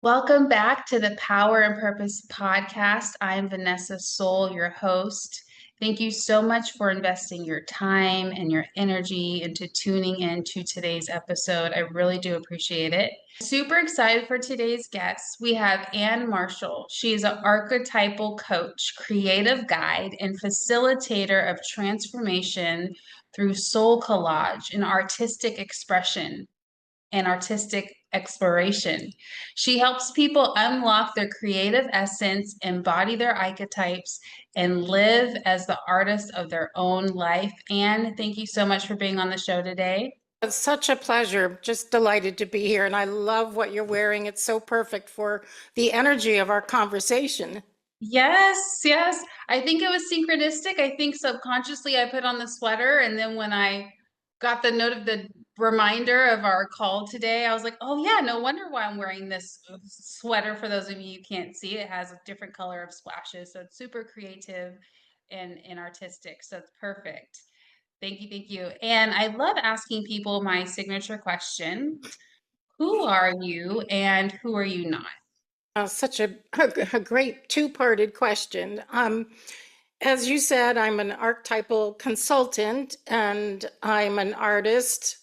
Welcome back to the Power and Purpose podcast. I am Vanessa Soul, your host. Thank you so much for investing your time and your energy into tuning in to today's episode. I really do appreciate it. Super excited for today's guest. We have Ann Marshall. She's an archetypal coach, creative guide, and facilitator of transformation through soul collage and artistic expression and artistic exploration. She helps people unlock their creative essence, embody their archetypes, and live as the artist of their own life. And thank you so much for being on the show today. It's such a pleasure. Just delighted to be here. And I love what you're wearing. It's so perfect for the energy of our conversation. Yes, yes. I think it was synchronistic. I think subconsciously I put on the sweater, and then when I got the note of the reminder of our call today, I was like, oh yeah, no wonder why I'm wearing this sweater. For those of you who can't see, it has a different color of splashes. So it's super creative and artistic. So it's perfect. Thank you, thank you. And I love asking people my signature question. Who are you and who are you not? Such a great two-parted question. As you said, I'm an archetypal consultant and I'm an artist,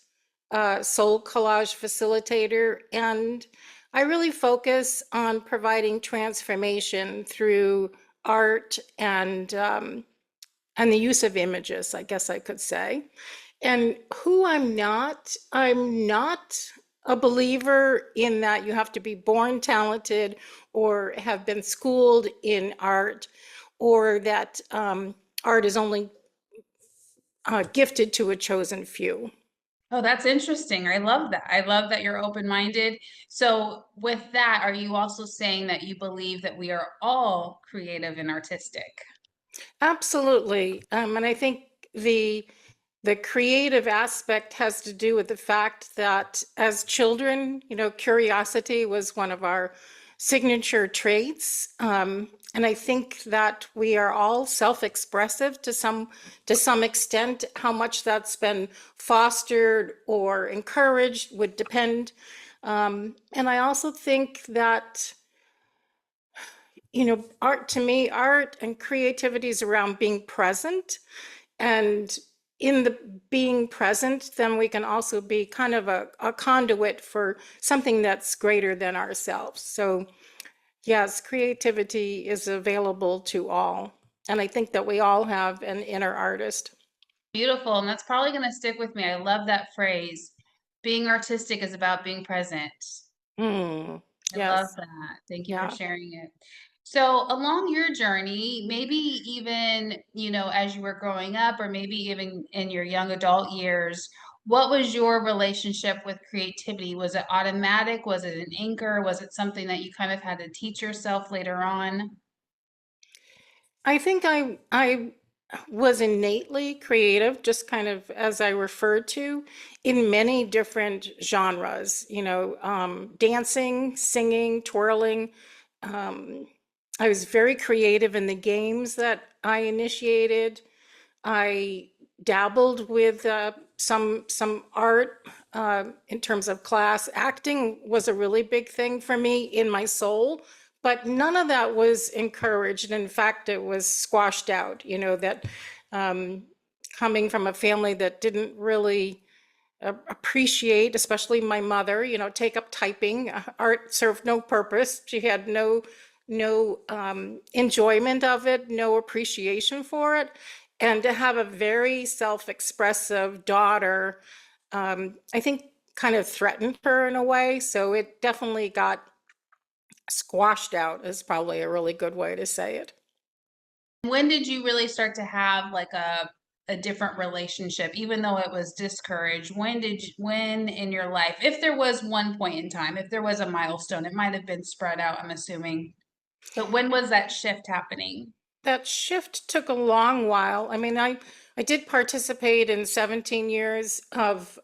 soul collage facilitator, and I really focus on providing transformation through art and the use of images, I guess I could say. And who I'm not a believer in that you have to be born talented or have been schooled in art, or that art is only gifted to a chosen few. Oh, that's interesting. I love that. I love that you're open-minded. So, with that, are you also saying that you believe that we are all creative and artistic? Absolutely. And I think the creative aspect has to do with the fact that as children, curiosity was one of our signature traits. And I think that we are all self-expressive to some extent. How much that's been fostered or encouraged would depend. And I also think that art, to me, art and creativity is around being present. And in the being present, then we can also be kind of a conduit for something that's greater than ourselves. So yes, creativity is available to all. And I think that we all have an inner artist. Beautiful. And that's probably going to stick with me. I love that phrase. Being artistic is about being present. Mm, I love yes. that. Thank you for Yeah. sharing it. So, along your journey, maybe even, as you were growing up, or maybe even in your young adult years, what was your relationship with creativity? Was it automatic? Was it an anchor? Was it something that you kind of had to teach yourself later on? I think I was innately creative, just kind of as I referred to, in many different genres, dancing, singing, twirling. Um, I was very creative in the games that I initiated. I dabbled with some art in terms of class. Acting was a really big thing for me in my soul, but none of that was encouraged. In fact, it was squashed out. That um, coming from a family that didn't really appreciate, especially my mother, take up typing. Art served no purpose. She had no enjoyment of it, no appreciation for it. And to have a very self-expressive daughter, I think kind of threatened her in a way. So it definitely got squashed out, is probably a really good way to say it. When did you really start to have like a different relationship, even though it was discouraged? When in your life, if there was one point in time, if there was a milestone, it might have been spread out, I'm assuming. But when was that shift happening? That shift took a long while. I mean, I did participate in 17 years of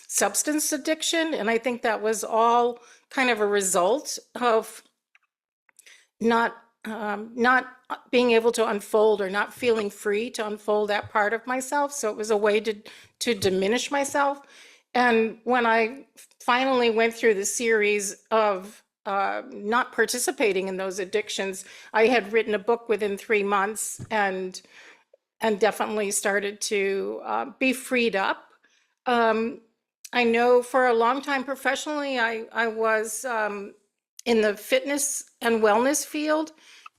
substance addiction, and I think that was all kind of a result of not being able to unfold or not feeling free to unfold that part of myself. So it was a way to diminish myself. And when I finally went through the series of not participating in those addictions. I had written a book within 3 months, and definitely started to be freed up. Um, I know for a long time professionally, I was in the fitness and wellness field,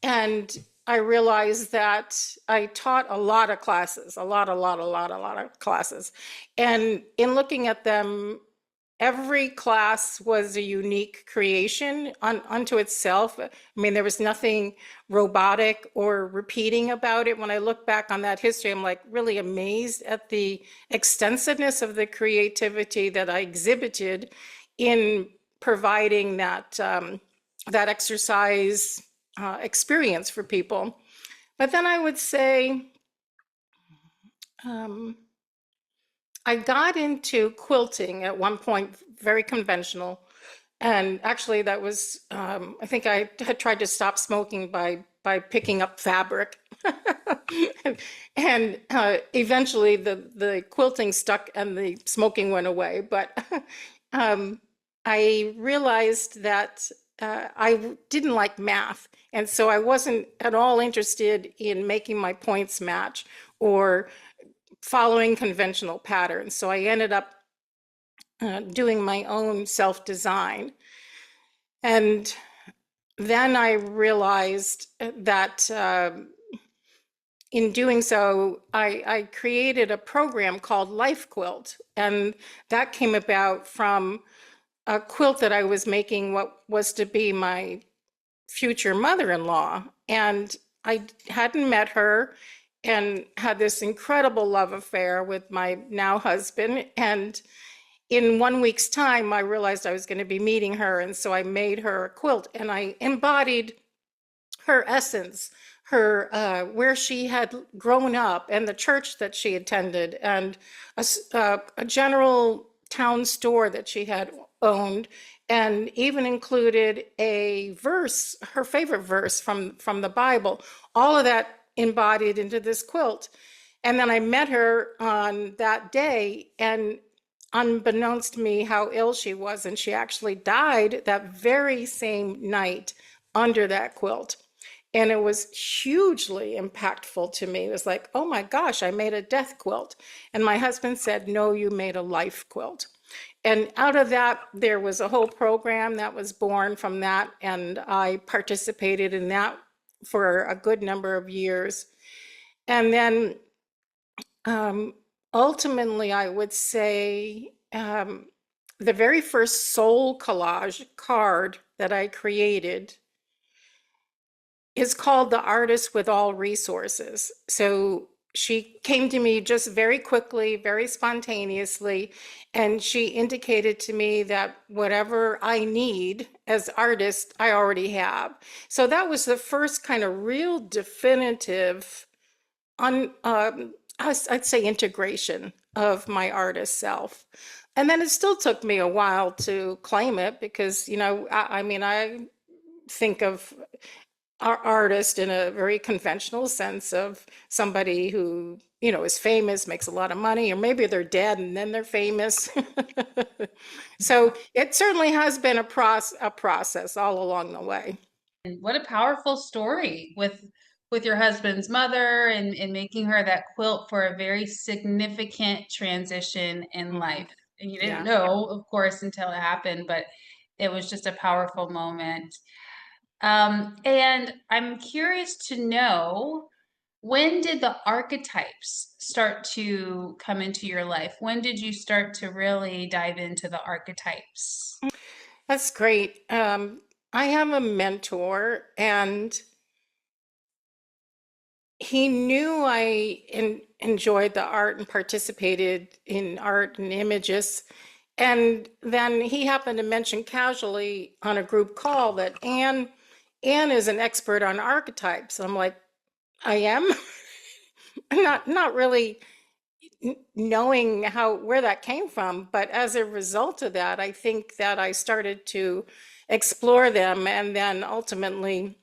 and I realized that I taught a lot of classes, a lot of classes. And in looking at them, every class was a unique creation unto itself. I mean, there was nothing robotic or repeating about it. When I look back on that history, I'm like really amazed at the extensiveness of the creativity that I exhibited in providing that exercise experience for people. But then I would say, um, I got into quilting at one point, very conventional. And actually, that was, I think I had tried to stop smoking by picking up fabric. And eventually, the quilting stuck and the smoking went away. But I realized that I didn't like math. And so I wasn't at all interested in making my points match or following conventional patterns. So I ended up doing my own self-design. And then I realized that in doing so, I created a program called Life Quilt. And that came about from a quilt that I was making what was to be my future mother-in-law. And I hadn't met her and had this incredible love affair with my now husband. And in 1 week's time, I realized I was going to be meeting her. And so I made her a quilt, and I embodied her essence, her where she had grown up, and the church that she attended, and a general town store that she had owned, and even included a verse, her favorite verse from the Bible. All of that embodied into this quilt. And then I met her on that day, and unbeknownst to me how ill she was, and she actually died that very same night under that quilt. And it was hugely impactful to me. It was like, oh my gosh, I made a death quilt. And my husband said, no, you made a life quilt. And out of that, there was a whole program that was born from that. And I participated in that for a good number of years. And then ultimately, I would say the very first Soul Collage card that I created is called The Artist with All Resources. So she came to me just very quickly, very spontaneously, and she indicated to me that whatever I need as artist, I already have. So that was the first kind of real definitive, I'd say, integration of my artist self. And then it still took me a while to claim it because, I mean, I think of our artist in a very conventional sense of somebody who, is famous, makes a lot of money, or maybe they're dead and then they're famous. So it certainly has been a process all along the way. And what a powerful story with your husband's mother and making her that quilt for a very significant transition in life. And you didn't Yeah. know, of course, until it happened, but it was just a powerful moment. And I'm curious to know, when did the archetypes start to come into your life? When did you start to really dive into the archetypes? That's great. I have a mentor, and he knew I enjoyed the art and participated in art and images. And then he happened to mention casually on a group call that Ann is an expert on archetypes. I'm like, I am? Not really knowing where that came from, but as a result of that, I think that I started to explore them, and then ultimately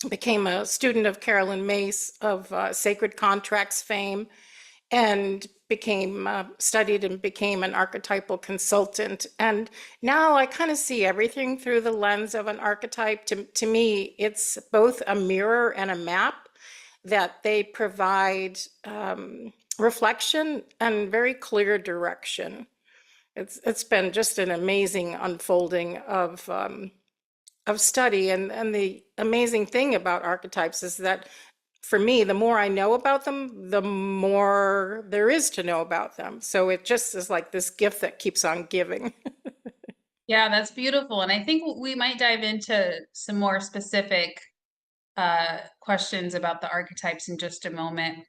became a student of Carolyn Mace of Sacred Contracts fame, and became studied and became an archetypal consultant. And now I kind of see everything through the lens of an archetype. To me, it's both a mirror and a map that they provide reflection and very clear direction. It's been just an amazing unfolding of study, and the amazing thing about archetypes is that for me, the more I know about them, the more there is to know about them. So it just is like this gift that keeps on giving. Yeah, that's beautiful. And I think we might dive into some more specific questions about the archetypes in just a moment.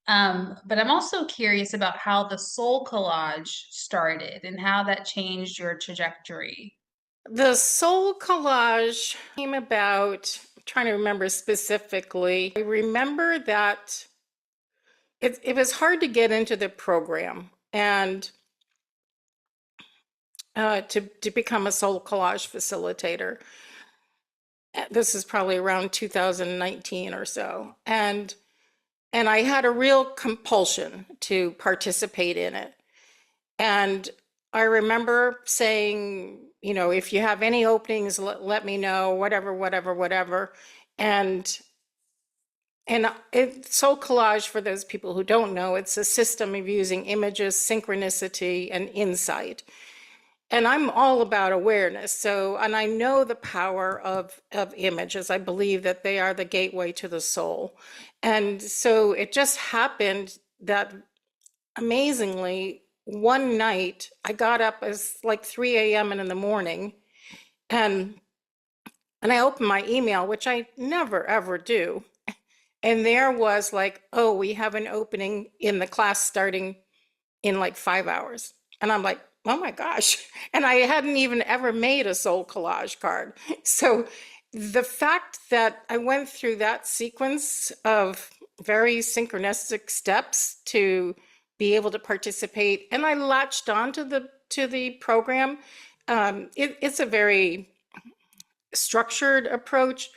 But I'm also curious about how the Soul Collage started and how that changed your trajectory. The Soul Collage came about, I'm trying to remember specifically. I remember that it was hard to get into the program and to become a Soul Collage facilitator. This is probably around 2019 or so. And I had a real compulsion to participate in it. And I remember saying, you know, if you have any openings, let me know, whatever, whatever, whatever. And Soul Collage, for those people who don't know, it's a system of using images, synchronicity, and insight. And I'm all about awareness. So, and I know the power of images. I believe that they are the gateway to the soul. And so it just happened that amazingly, one night I got up as like 3 a.m. in the morning, and I opened my email, which I never ever do. And there was like, oh, we have an opening in the class starting in like 5 hours. And I'm like, oh my gosh. And I hadn't even ever made a soul collage card. So the fact that I went through that sequence of very synchronistic steps to be able to participate, and I latched on to the program. It's a very structured approach,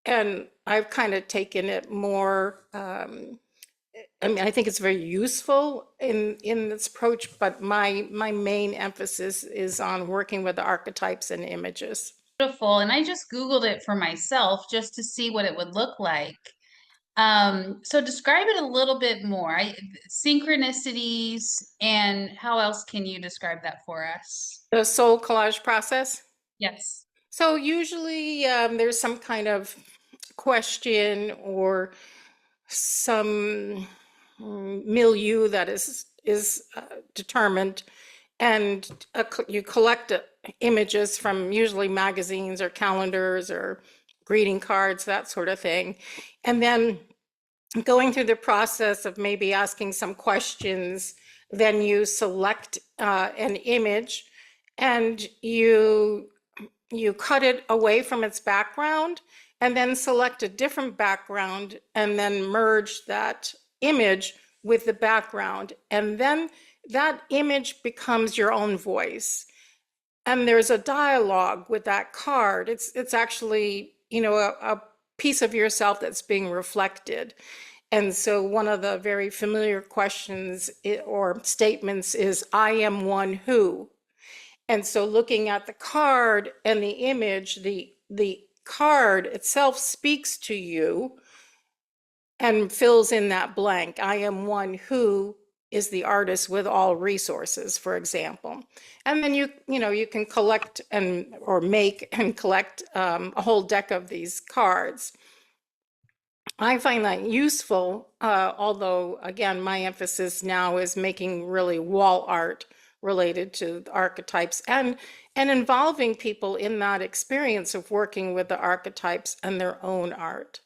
and I've kind of taken it more. I mean, I think it's very useful in this approach, but my main emphasis is on working with the archetypes and images. Beautiful. And I just Googled it for myself just to see what it would look like. So describe it a little bit more. Synchronicities, and how else can you describe that for us? The soul collage process. Yes. So usually there's some kind of question or some milieu that is determined, and you collect images from usually magazines or calendars or greeting cards, that sort of thing, and then going through the process of maybe asking some questions, then you select an image and you cut it away from its background and then select a different background and then merge that image with the background. And then that image becomes your own voice. And there's a dialogue with that card. It's actually, you know, a piece of yourself that's being reflected. And so one of the very familiar questions or statements is, I am one who. And so looking at the card and the image, the card itself speaks to you and fills in that blank. I am one who is the artist with all resources, for example. And then you can collect and or make and collect a whole deck of these cards. I find that useful, although again, my emphasis now is making really wall art related to the archetypes and involving people in that experience of working with the archetypes and their own art.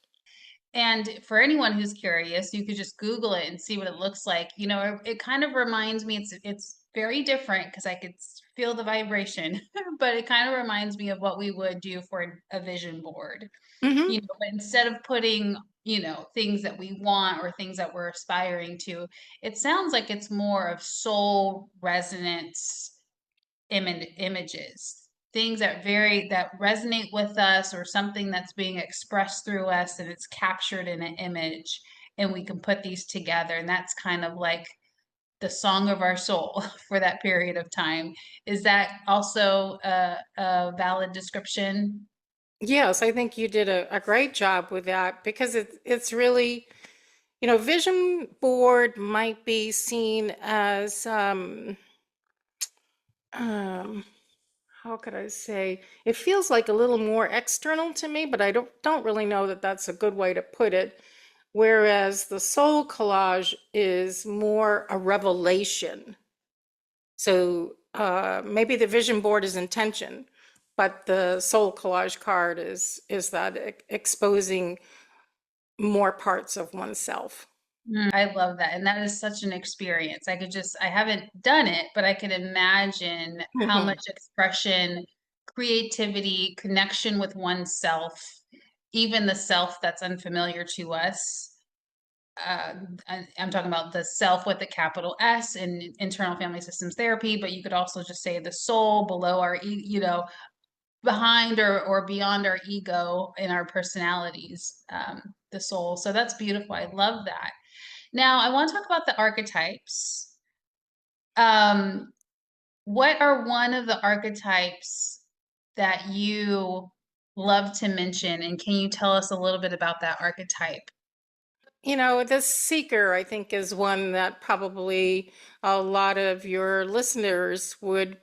And for anyone who's curious, you could just Google it and see what it looks like. You know, it kind of reminds me, it's very different because I could feel the vibration, but it kind of reminds me of what we would do for a vision board. Hmm. You know, but instead of putting, you know, things that we want or things that we're aspiring to, it sounds like it's more of soul resonance images, things that resonate with us, or something that's being expressed through us and it's captured in an image, and we can put these together. And that's kind of like the song of our soul for that period of time. Is that also a valid description? Yes, I think you did a great job with that because it's really, vision board might be seen as um, how could I say? It feels like a little more external to me, but I don't really know that that's a good way to put it. Whereas the soul collage is more a revelation. So maybe the vision board is intention, but the soul collage card is that exposing more parts of oneself. I love that. And that is such an experience. I haven't done it, but I can imagine how Mhm. much expression, creativity, connection with oneself, even the self that's unfamiliar to us. Uh, I'm talking about the self with the capital S in internal family systems therapy, but you could also just say the soul below behind or beyond our ego in our personalities, the soul. So that's beautiful. I love that. Now, I want to talk about the archetypes. Um, what are one of the archetypes that you love to mention? And can you tell us a little bit about that archetype? The seeker, I think, is one that probably a lot of your listeners would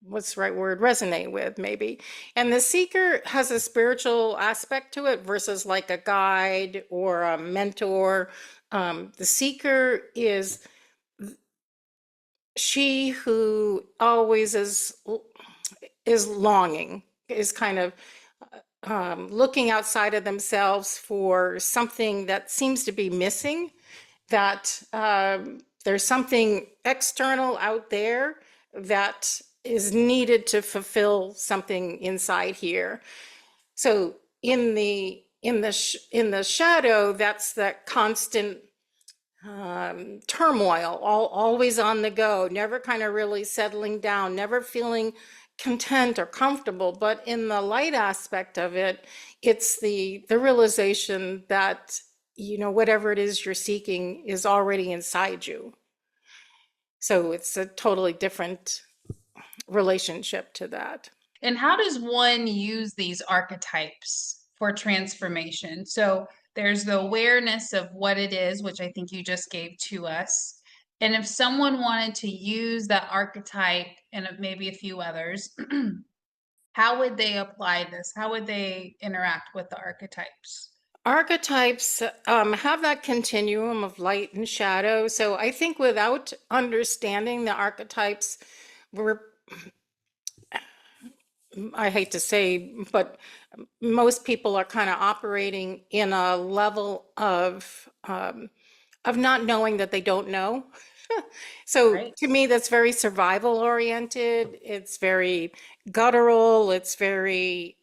what's the right word, resonate with maybe. And the seeker has a spiritual aspect to it versus like a guide or a mentor. The seeker is she who always is longing, is kind of looking outside of themselves for something that seems to be missing, that there's something external out there that is needed to fulfill something inside here. So in the shadow, that's that constant turmoil, always on the go, never kind of really settling down, never feeling content or comfortable. But in the light aspect of it, it's the realization that whatever it is you're seeking is already inside you. So it's a totally different relationship to that. And how does one use these archetypes for transformation? So there's the awareness of what it is, which I think you just gave to us. And if someone wanted to use that archetype and maybe a few others, how would they apply this? How would they interact with the archetypes? Archetypes have that continuum of light and shadow. So I think without understanding the archetypes, we're I hate to say, but most people are kind of operating in a level of not knowing that they don't know. So Right. to me, that's very survival oriented. It's very guttural. It's very,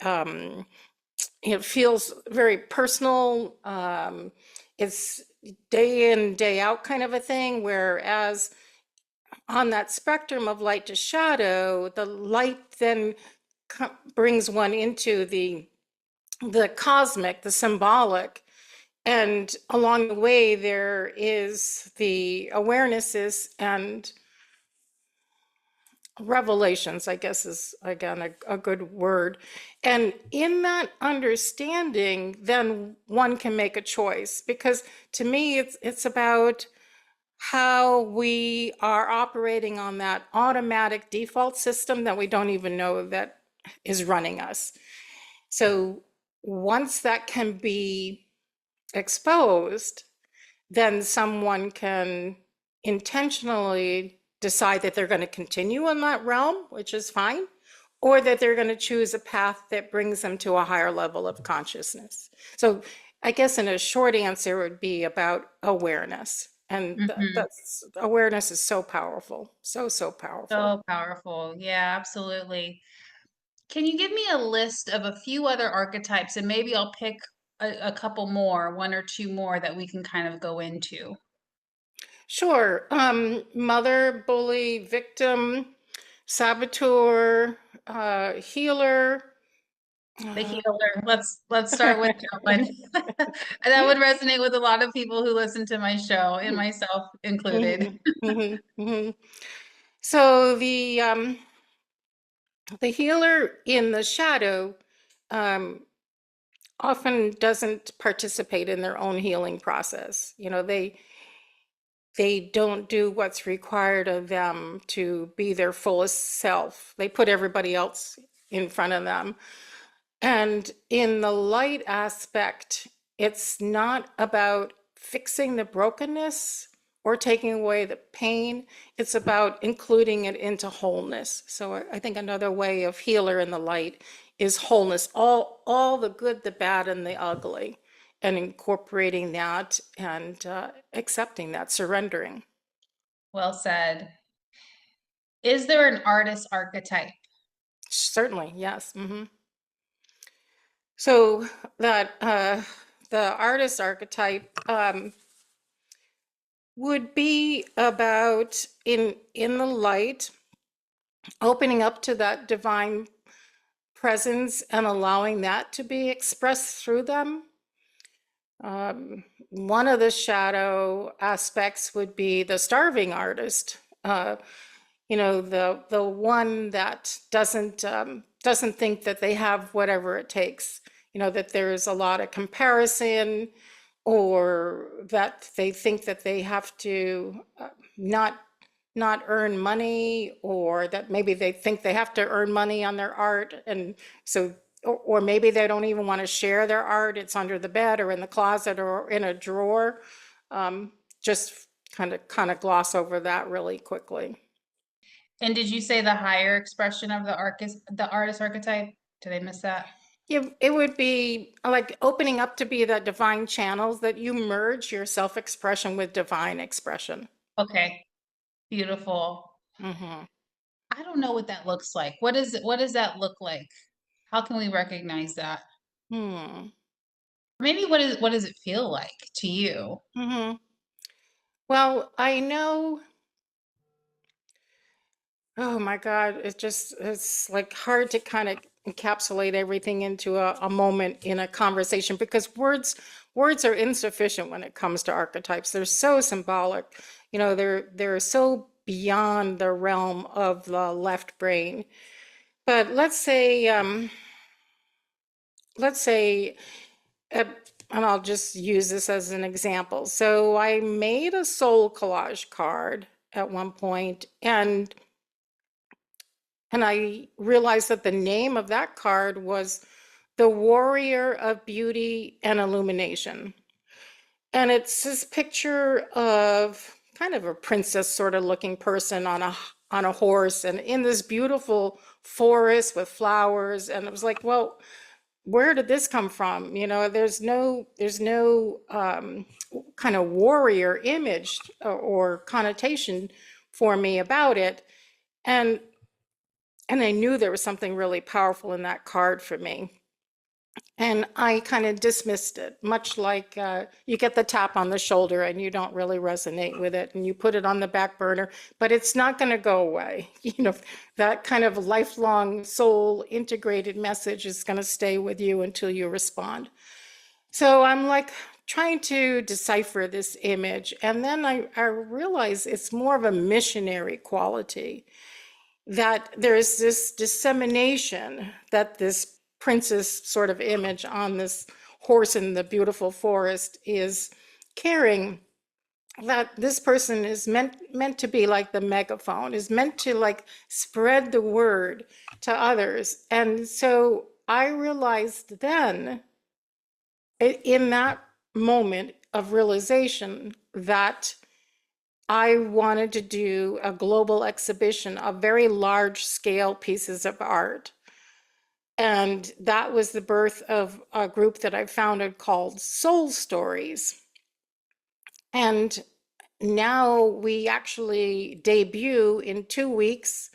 it feels very personal. It's day in, day out kind of a thing. Whereas on that spectrum of light to shadow, the light then brings one into the cosmic, the symbolic, and along the way there is the awarenesses and revelations, I guess is again a good word. And in that understanding, then one can make a choice, because to me it's about how we are operating on that automatic default system that we don't even know that is running us. So once that can be exposed, then someone can intentionally decide that they're going to continue in that realm, which is fine, or that they're going to choose a path that brings them to a higher level of consciousness. So I guess in a short answer would be about awareness. And Hmm. that's awareness is so powerful, so powerful. So powerful. Yeah, absolutely. Can you give me a list of a few other archetypes and maybe I'll pick a couple more, one or two more that we can kind of go into? Sure. Mother, bully, victim, saboteur, healer, The Uh, healer. Let's start with that one. That would resonate with a lot of people who listen to my show, and myself included. mhm, mhm, mhm. So the healer in the shadow um, often doesn't participate in their own healing process. You know, they don't do what's required of them to be their fullest self. They put everybody else in front of them. And in the light aspect, it's not about fixing the brokenness or taking away the pain. It's about including it into wholeness. So I think another way of healer in the light is wholeness, all the good, the bad, and the ugly, and incorporating that and accepting that, surrendering. Well said. Is there an artist archetype? Certainly, yes. So that the artist archetype would be about in the light, opening up to that divine presence and allowing that to be expressed through them. One of the shadow aspects would be the starving artist. You know, the one that doesn't think that they have whatever it takes. You know, that there's a lot of comparison, or that they think that they have to not not earn money, or that maybe they think they have to earn money on their art, and so or maybe they don't even want to share their art. It's under the bed or in the closet or in a drawer. Just kind of gloss over that really quickly. And did you say the higher expression of the artist archetype? Did I miss that? It would be like opening up to be the divine channels, that you merge your self-expression with divine expression. Okay, beautiful. Hmm. I don't know what that looks like. What does that look like? How can we recognize that? Hmm. Maybe what does it feel like to you? Hmm. Well, I know. Oh my God, it's like hard to kind of encapsulate everything into a moment in a conversation, because words are insufficient when it comes to archetypes. They're so symbolic. You know, they're so beyond the realm of the left brain. But let's say, uh, and I'll just use this as an example. So I made a soul collage card at one point, and I realized that the name of that card was The Warrior of Beauty and Illumination. And it's this picture of kind of a princess sort of looking person on a horse and in this beautiful forest with flowers. And it was like, well, where did this come from? You know, there's no kind of warrior image or connotation for me about it. And and I knew there was something really powerful in that card for me. And I kind of dismissed it, much like you get the tap on the shoulder and you don't really resonate with it and you put it on the back burner, but it's not going to go away. You know, that kind of lifelong soul integrated message is going to stay with you until you respond. So I'm like trying to decipher this image. And then I realize it's more of a missionary quality, that there's this dissemination that this princess sort of image on this horse in the beautiful forest is carrying, that this person is meant to be like the megaphone, is meant to like spread the word to others. And so I realized then, in that moment of realization, that I wanted to do a global exhibition of very large scale pieces of art. And that was the birth of a group that I founded called Soul Stories. And now we actually debut in 2 weeks,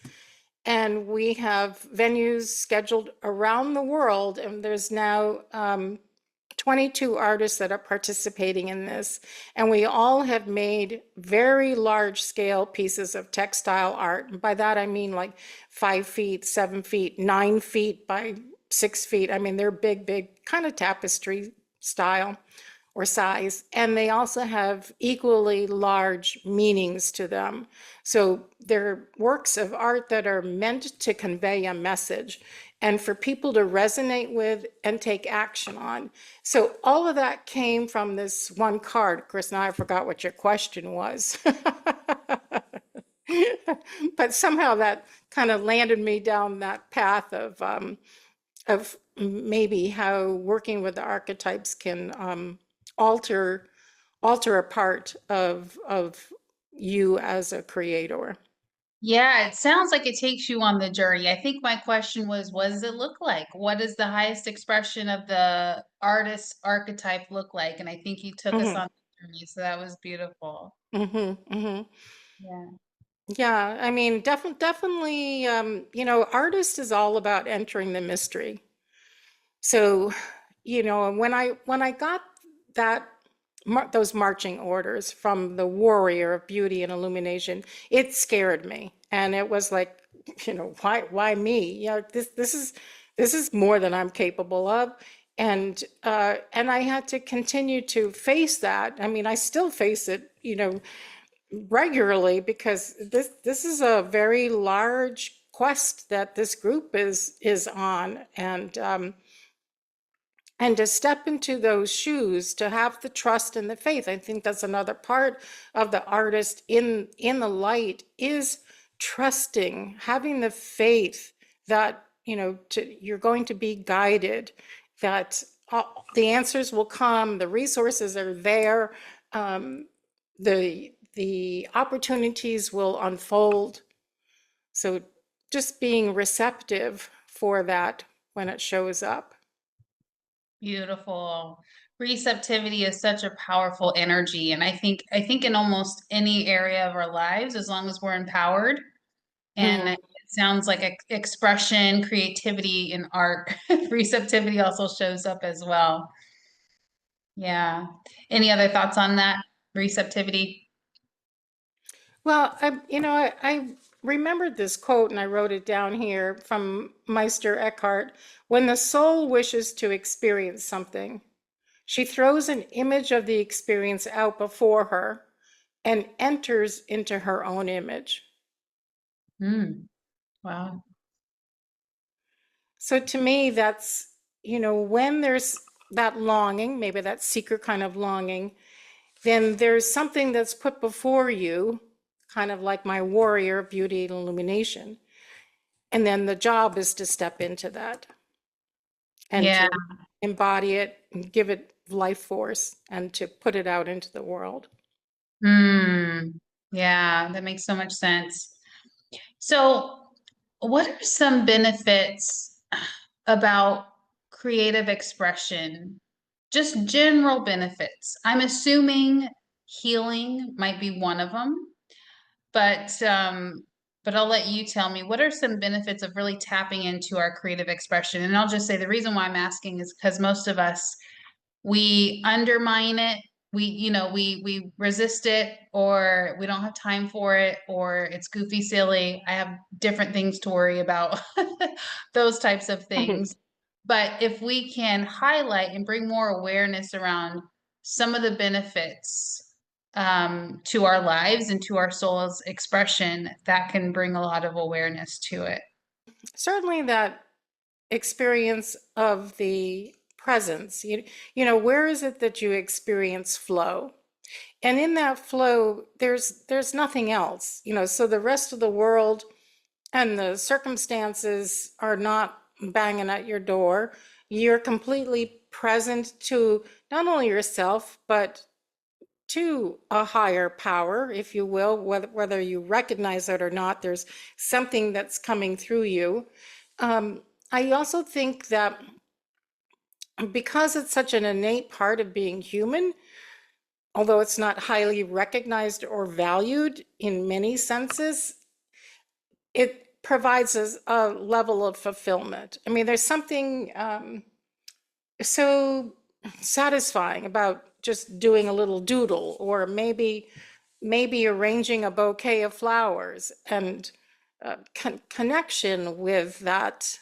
and we have venues scheduled around the world. And there's now 22 artists that are participating in this, and we all have made very large scale pieces of textile art. And by that I mean like 5 feet, 7 feet, 9 feet by 6 feet. I mean, they're big, big, kind of tapestry style or size. And they also have equally large meanings to them. So they're works of art that are meant to convey a message and for people to resonate with and take action on. So all of that came from this one card. Of course, now I forgot what your question was. But somehow that kind of landed me down that path of maybe how working with the archetypes can alter alter a part of you as a creator. Yeah, it sounds like it takes you on the journey. I think my question was, what does it look like? What does the highest expression of the artist archetype look like? And I think you took us Hmm. on the journey, so that was beautiful. Hmm. Hmm. Yeah. Yeah, I mean, definitely, artist is all about entering the mystery. So, when I got that those marching orders from the warrior of beauty and illumination, it scared me, and it was like, why me? This is more than I'm capable of, and I had to continue to face that. I mean, I still face it, regularly because this is a very large quest that this group is on, and to step into those shoes, to have the trust and the faith. I think that's another part of the artist in the light, is trusting, having the faith that you're going to be guided, that the answers will come, the resources are there, um, the opportunities will unfold. So just being receptive for that when it shows up. Beautiful. Receptivity is such a powerful energy, and I think in almost any area of our lives, as long as we're empowered, and Mhm. it sounds like expression, creativity, and art, receptivity also shows up as well. Yeah. Any other thoughts on that? Receptivity? Well, I remembered this quote and I wrote it down here from Meister Eckhart. When the soul wishes to experience something, she throws an image of the experience out before her and enters into her own image. Hmm. Wow. So to me, that's, when there's that longing, maybe that seeker kind of longing, then there's something that's put before you, kind of like my warrior, beauty and illumination. And then the job is to step into that and Yeah. to embody it and give it life force and to put it out into the world. Hmm. Yeah, that makes so much sense. So, what are some benefits about creative expression? Just general benefits. I'm assuming healing might be one of them, but I'll let you tell me what are some benefits of really tapping into our creative expression. And I'll just say the reason why I'm asking is because most of us, we undermine it, we resist it, or we don't have time for it, or it's goofy silly, I have different things to worry about, those types of Mhm. things. But if we can highlight and bring more awareness around some of the benefits, to our lives and to our soul's expression, that can bring a lot of awareness to it. Certainly that experience of the presence. Where is it that you experience flow? And in that flow, there's nothing else. So the rest of the world and the circumstances are not banging at your door. You're completely present to not only yourself, but to a higher power, if you will, whether you recognize it or not. There's something that's coming through you. I also think that because it's such an innate part of being human, although it's not highly recognized or valued in many senses, it provides us a level of fulfillment. I mean, there's something so satisfying about just doing a little doodle, or maybe arranging a bouquet of flowers, and connection with that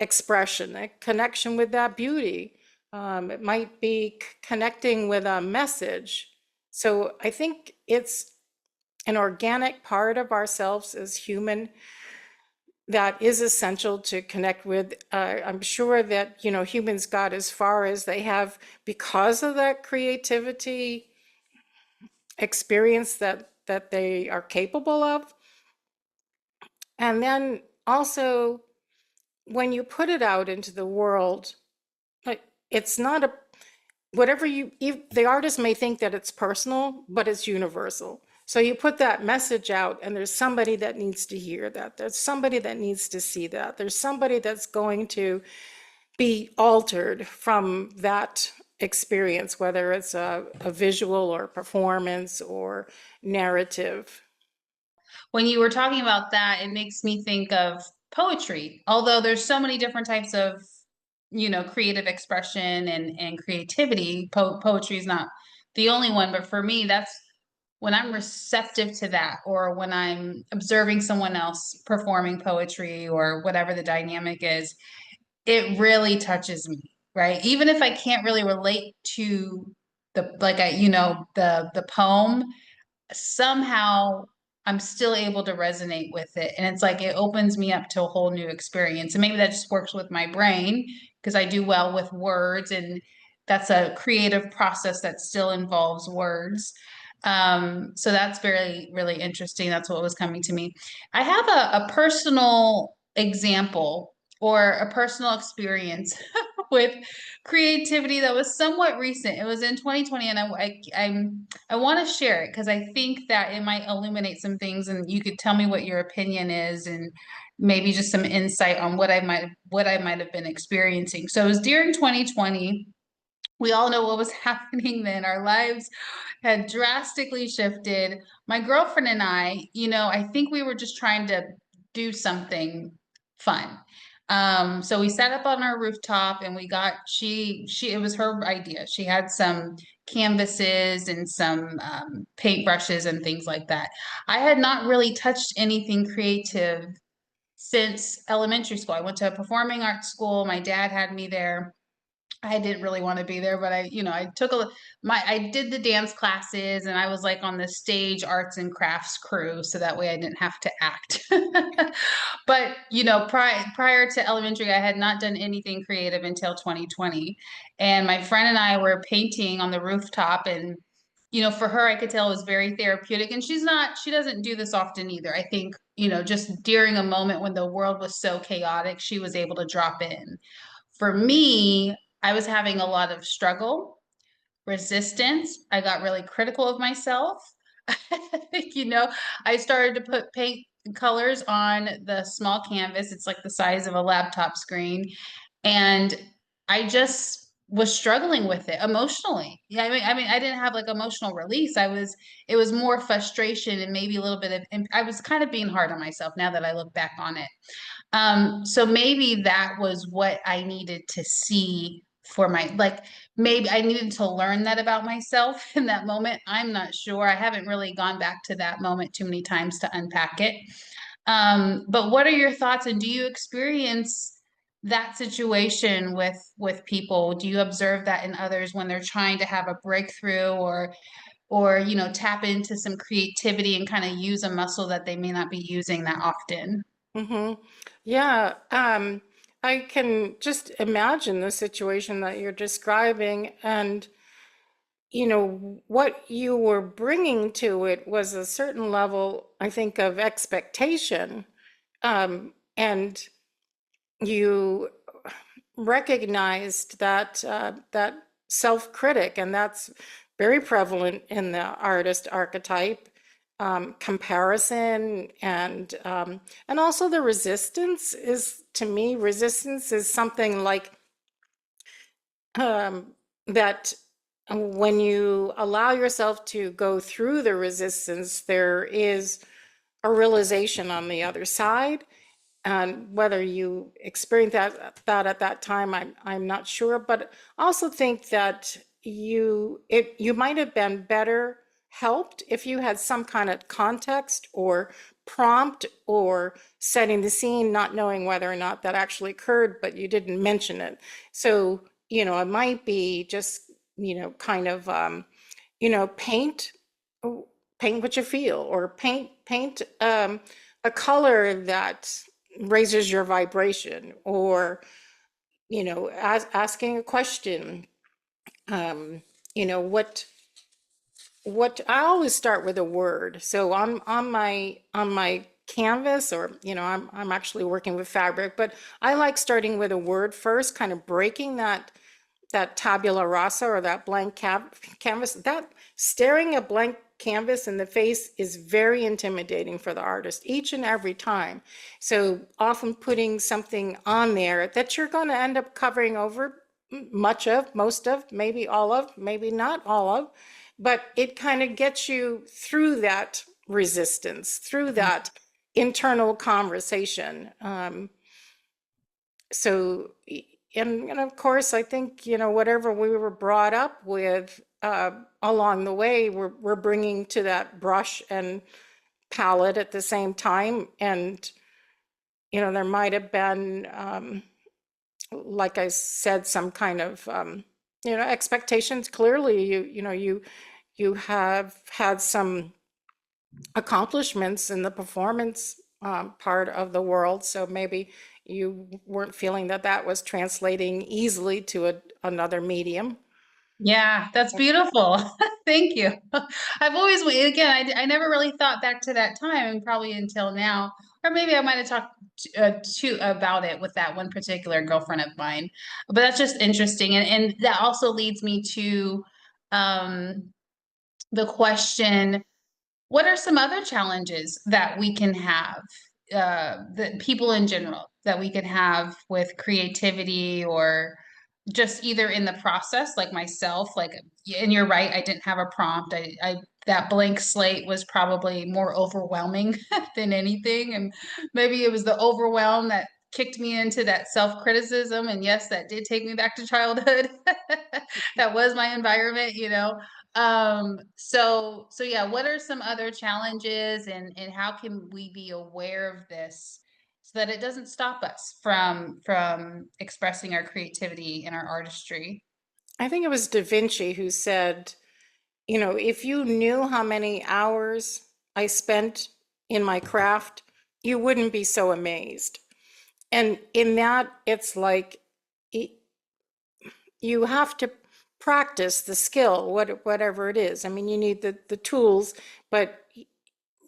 expression, a connection with that beauty. It might be connecting with a message. So I think it's an organic part of ourselves as human that is essential to connect with. I'm sure that, humans got as far as they have because of that creativity experience that they are capable of. And then also, when you put it out into the world, like, it's not whatever the artist may think that it's personal, but it's universal. So you put that message out, and there's somebody that needs to hear that. There's somebody that needs to see that. There's somebody that's going to be altered from that experience, whether it's a visual or performance or narrative. When you were talking about that, it makes me think of poetry. Although there's so many different types of, creative expression and creativity, poetry is not the only one. But for me, that's when I'm receptive to that, or when I'm observing someone else performing poetry or whatever the dynamic is, it really touches me, right? Even if I can't really relate to the poem, somehow I'm still able to resonate with it. And it's like it opens me up to a whole new experience. And maybe that just works with my brain because I do well with words, and that's a creative process that still involves words. So that's very, really interesting. That's what was coming to me. I have a personal example or a personal experience with creativity that was somewhat recent. It was in 2020, and I want to share it because I think that it might illuminate some things, and you could tell me what your opinion is, and maybe just some insight on what I might have been experiencing. So it was during 2020. We all know what was happening then. Our lives had drastically shifted. My girlfriend and I think we were just trying to do something fun. So we sat up on our rooftop, and we got it was her idea. She had some canvases and some paintbrushes and things like that. I had not really touched anything creative since elementary school. I went to a performing arts school. My dad had me there. I didn't really want to be there, but I took I did the dance classes, and I was like on the stage arts and crafts crew, so that way I didn't have to act. But, prior to elementary, I had not done anything creative until 2020. And my friend and I were painting on the rooftop, and, for her, I could tell it was very therapeutic. And she doesn't do this often either. I think, just during a moment when the world was so chaotic, she was able to drop in. For me, I was having a lot of struggle, resistance. I got really critical of myself. you know, I started to put paint colors on the small canvas. It's like the size of a laptop screen. And I just was struggling with it emotionally. Yeah, I mean, I didn't have like emotional release. It was more frustration and maybe a little bit of, I was kind of being hard on myself now that I look back on it. So maybe that was what I needed to see for maybe I needed to learn that about myself in that moment. I'm not sure. I haven't really gone back to that moment too many times to unpack it. But what are your thoughts, and do you experience that situation with people? Do you observe that in others when they're trying to have a breakthrough, or tap into some creativity and kind of use a muscle that they may not be using that often? Mm-hmm. Yeah, I can just imagine the situation that you're describing, and what you were bringing to it was a certain level, I think, of expectation, and you recognized that self-critic, and that's very prevalent in the artist archetype. Comparison, and also the resistance is, to me, resistance is something like that when you allow yourself to go through the resistance, there is a realization on the other side. And whether you experience that at that time, I'm not sure. But I also think that you might have been better helped if you had some kind of context or prompt or setting the scene, not knowing whether or not that actually occurred, but you didn't mention it. So, it might be just, kind of, paint, paint what you feel, or paint a color that raises your vibration, or, asking a question. Um, what I always start with a word. So on my canvas, or I'm actually working with fabric, but I like starting with a word first, kind of breaking that tabula rasa, or that blank canvas. That staring a blank canvas in the face is very intimidating for the artist each and every time. So often putting something on there that you're going to end up covering over much of, most of, maybe all of, maybe not all of, but it kind of gets you through that resistance, through that internal conversation. So, and of course, I think, whatever we were brought up with along the way, we're bringing to that brush and palette at the same time. And, there might have been, like I said, some kind of, expectations. Clearly, you have had some accomplishments in the performance part of the world. So maybe you weren't feeling that that was translating easily to another medium. Yeah, that's beautiful. Thank you. I've always, again, I never really thought back to that time, and probably until now, or maybe I might have talked about it with that one particular girlfriend of mine. But that's just interesting, and that also leads me to um, the question: what are some other challenges that we can have, that people in general, that we can have with creativity, or just either in the process, like myself, like, and you're right, I didn't have a prompt. I that blank slate was probably more overwhelming than anything. And maybe it was the overwhelm that kicked me into that self-criticism. And yes, that did take me back to childhood. That was my environment, so yeah, what are some other challenges, and how can we be aware of this so that it doesn't stop us from expressing our creativity and our artistry? I think it was Da Vinci who said, if you knew how many hours I spent in my craft, you wouldn't be so amazed. And in that, it's like you have to practice the skill, whatever it is. I mean, you need the tools, but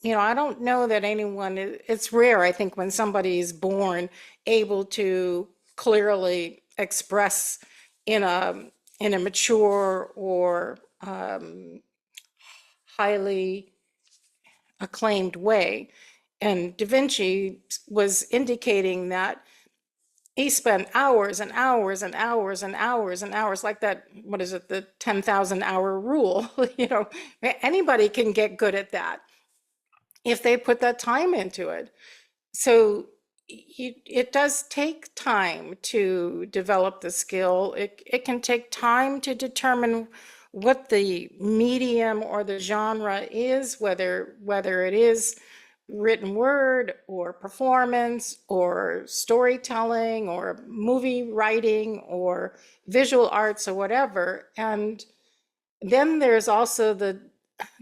I don't know that anyone, it's rare, I think, when somebody is born able to clearly express in a mature or highly acclaimed way. And Da Vinci was indicating that he spent hours and hours and hours and hours and hours, like that, what is it, the 10,000 hour rule. Anybody can get good at that if they put that time into it. So it does take time to develop the skill. It can take time to determine what the medium or the genre is, whether it is written word or performance or storytelling or movie writing or visual arts or whatever. And then there's also the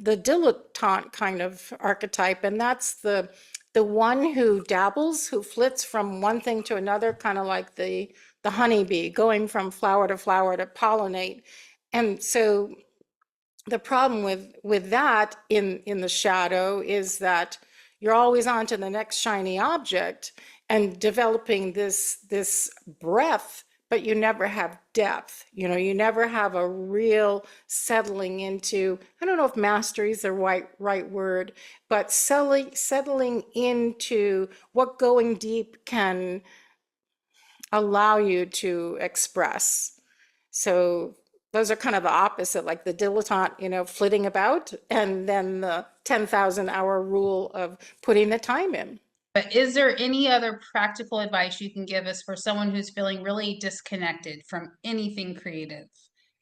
dilettante kind of archetype, and that's the one who dabbles, who flits from one thing to another, kind of like the honeybee going from flower to pollinate. And so the problem with that in the shadow is that you're always on to the next shiny object and developing this breadth, but you never have depth. You never have a real settling into, I don't know if mastery is the right word, but settling into what going deep can allow you to express. So those are kind of the opposite, like the dilettante, flitting about, and then the 10,000 hour rule of putting the time in. But is there any other practical advice you can give us for someone who's feeling really disconnected from anything creative,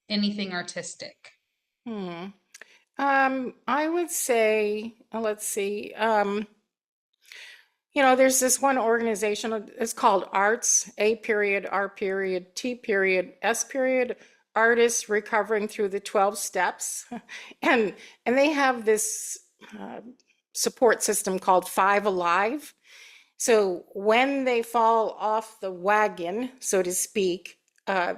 anything artistic? I would say, let's see. There's this one organization, it's called Arts, A period, R period, T period, S period, Artists Recovering Through the 12 Steps. And and they have this uh, support system called Five Alive. So when they fall off the wagon, so to speak,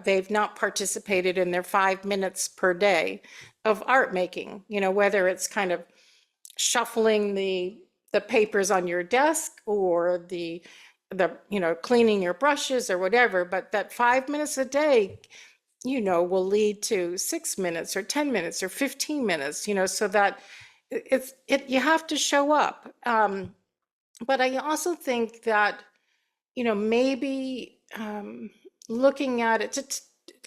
they've not participated in their 5 minutes per day of art making, whether it's kind of shuffling the papers on your desk or the cleaning your brushes or whatever, but that 5 minutes a day will lead to 6 minutes or 10 minutes or 15 minutes, so that you have to show up. But I also think that maybe looking at it to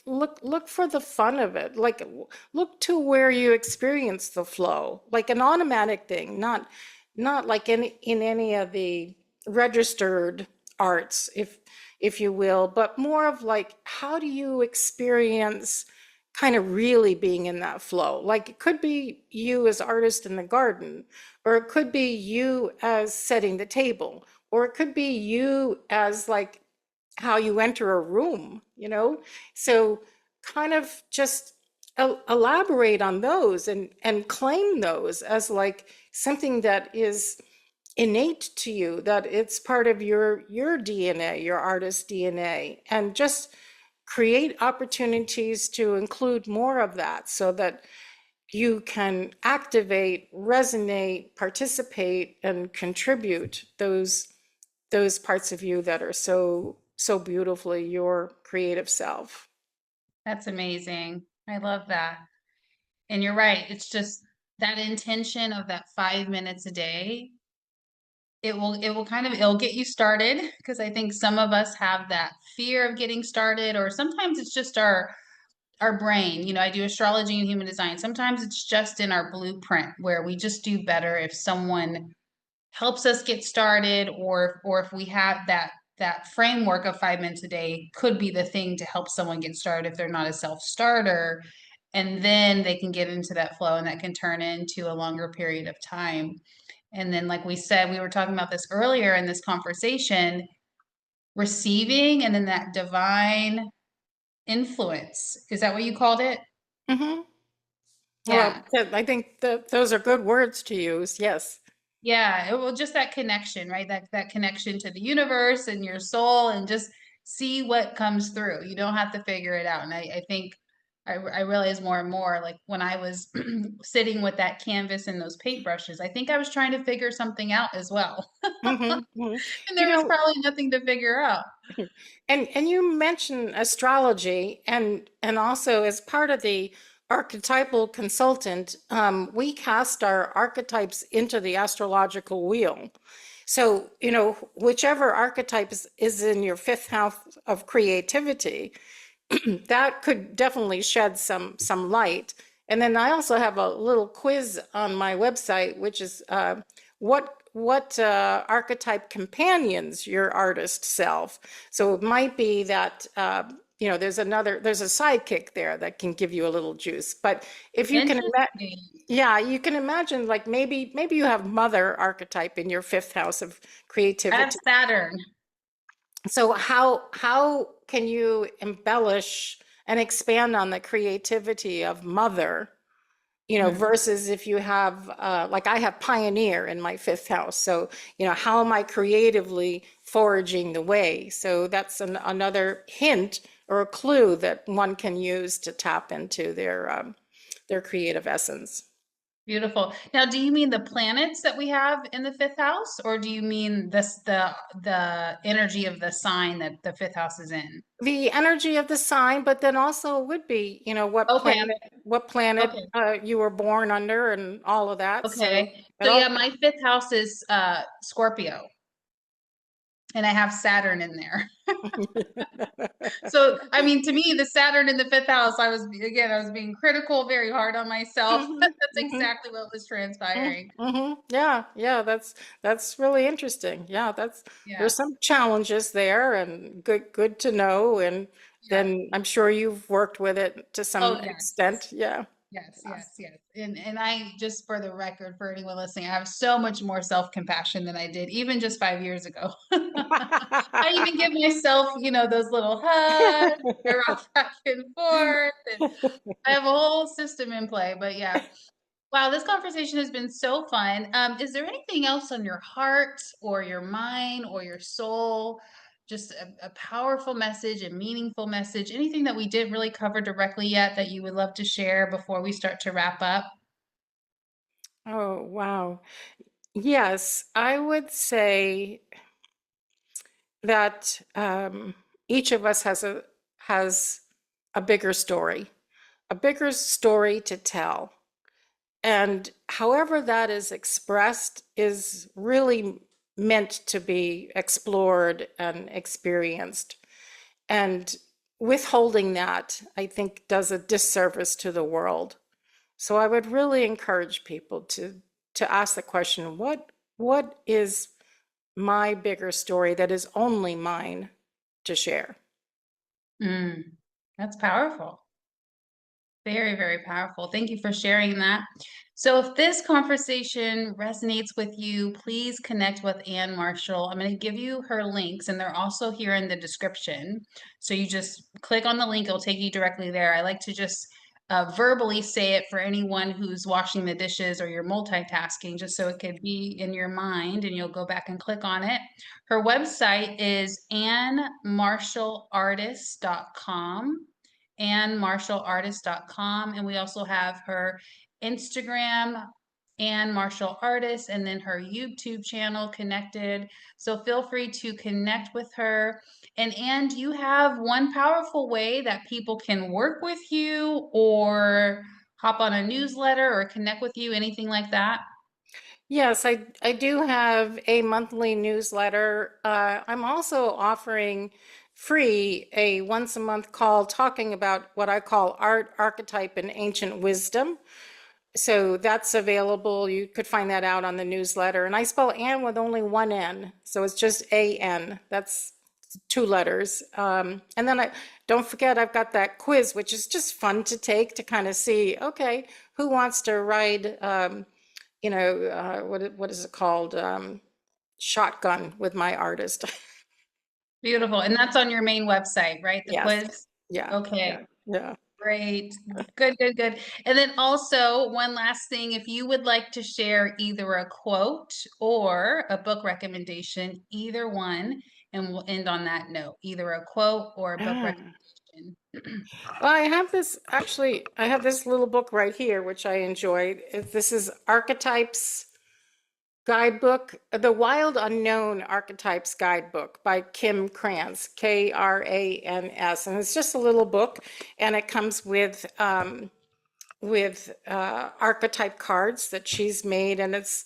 look for the fun of it, like look to where you experience the flow, like an automatic thing, not like in any of the registered arts, if you will, but more of like, how do you experience kind of really being in that flow? Like it could be you as artist in the garden, or it could be you as setting the table, or it could be you as like how you enter a room. So kind of just elaborate on those and claim those as like something that is innate to you, that it's part of your DNA, your artist DNA, and just create opportunities to include more of that so that you can activate, resonate, participate, and contribute those parts of you that are so beautifully your creative self. That's amazing. I love that. And you're right. It's just that intention of that 5 minutes a day. It'll get you started, because I think some of us have that fear of getting started, or sometimes it's just our brain. I do astrology and human design. Sometimes it's just in our blueprint where we just do better if someone helps us get started, or if we have that framework of 5 minutes a day could be the thing to help someone get started if they're not a self-starter, and then they can get into that flow, and that can turn into a longer period of time. And then, like we said, we were talking about this earlier in this conversation, receiving and then that divine influence. Is that what you called it? Hmm. Well, Yeah. I think that those are good words to use. Yes. Yeah, well, just that connection, right? That connection to the universe and your soul, and just see what comes through. You don't have to figure it out. And I think I realize more and more, like when I was sitting with that canvas and those paintbrushes, I think I was trying to figure something out as well. Hmm. Hmm. And You there was know, probably nothing to figure out. and you mentioned astrology, and also as part of the archetypal consultant, we cast our archetypes into the astrological wheel. So, whichever archetype is in your fifth house of creativity, that could definitely shed some light. And then I also have a little quiz on my website, which is what archetype companions your artist self. So it might be that there's a sidekick there that can give you a little juice. But if you can Interesting. yeah, you can imagine, like maybe you have mother archetype in your fifth house of I have creativity. Saturn. So how can you embellish and expand on the creativity of mother, Mm, versus if you have like I have pioneer in my fifth house. So, how am I creatively foraging the way? So that's another hint or a clue that one can use to tap into their creative essence. beautiful. Now, do you mean the planets that we have in the fifth house, or do you mean the energy of the sign that the fifth house is in? The energy of the sign, but then also would be, what Okay. planet, Okay. you were born under and all of that. So Okay. it So all. yeah, my fifth house is Scorpio, and I have Saturn in there. So, I mean, to me, the Saturn in the fifth house, I was being critical, very hard on myself. Mhm, That's mhm, exactly what was mhm, transpiring. mhm. Yeah, yeah, that's really interesting. Yeah, Yeah. there's some challenges there, and good to know. And Yeah. then I'm sure you've worked with it to Oh, some yes. extent. Yeah. Yes, Yes. yes, yes. And I just for the record, for anyone listening, I have so much more self-compassion than I did even just 5 years ago. I even give myself, those little hugs, I rock back and forth, and I have a whole system in play. But yeah. Wow, this conversation has been so fun. Is there anything else on your heart or your mind or your soul? Just a powerful message, a meaningful message, anything that we didn't really cover directly yet that you would love to share before we start to wrap up? Oh, wow. Yes, I would say that each of us has a bigger story to tell. And however that is expressed is really meant to be explored and experienced. And withholding that, I think, does a disservice to the world. So I would really encourage people to ask the question, what is my bigger story that is only mine to share? Mm, that's powerful. Very, very powerful. Thank you for sharing that. So, if this conversation resonates with you, please connect with Ann Marshall. I'm going to give you her links, and they're also here in the description. So, you just click on the link, it'll take you directly there. I like to just verbally say it for anyone who's washing the dishes or you're multitasking, just so it could be in your mind and you'll go back and click on it. Her website is annmarshallartist.com, annmarshallartist.com. And we also have her Instagram, Ann Marshall Artist, and then her YouTube channel connected. So feel free to connect with her. And you have one powerful way that people can work with you or hop on a newsletter or connect with you, anything like that? Yes, I do have a monthly newsletter. I'm also offering free a once a month call talking about what I call art, archetype, and ancient wisdom. So that's available. You could find that out on the newsletter. And I spell Ann with only one N. So it's just A-N. That's two letters. And then I don't forget I've got that quiz, which is just fun to take to kind of see, okay, who wants to ride, what is it called? Shotgun with my artist. Beautiful. And that's on your main website, right? The Yes. quiz? Yeah. Okay. Yeah. Yeah. Great. Good, good, good. And then also, one last thing, if you would like to share either a quote or a book recommendation, either one, and we'll end on that note, either a quote or a book Ah. recommendation. Well, I have this little book right here, which I enjoyed. This is Archetypes Guidebook, The Wild Unknown Archetypes Guidebook by Kim Krans, Krans. And it's just a little book, and it comes with archetype cards that she's made, and it's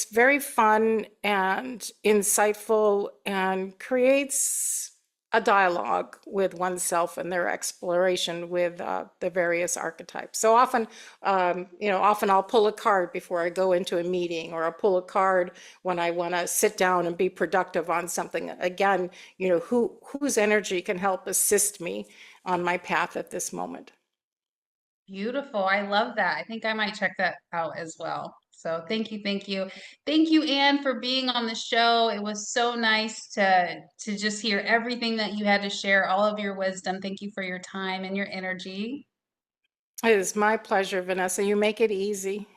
very fun and insightful and creates a dialogue with oneself and their exploration with the various archetypes. So often I'll pull a card before I go into a meeting, or I'll pull a card when I want to sit down and be productive on something. Again, whose energy can help assist me on my path at this moment. Beautiful. I love that. I think I might check that out as well. So thank you, thank you. Thank you, Anne, for being on the show. It was so nice to just hear everything that you had to share, all of your wisdom. Thank you for your time and your energy. It is my pleasure, Vanessa. You make it easy.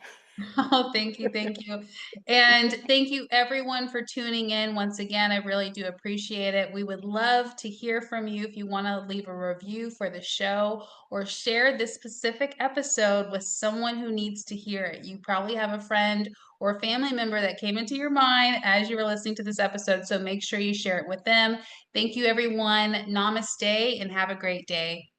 Oh, thank you, thank you. And thank you everyone for tuning in. Once again, I really do appreciate it. We would love to hear from you if you want to leave a review for the show or share this specific episode with someone who needs to hear it. You probably have a friend or a family member that came into your mind as you were listening to this episode, so make sure you share it with them. Thank you, everyone. Namaste and have a great day.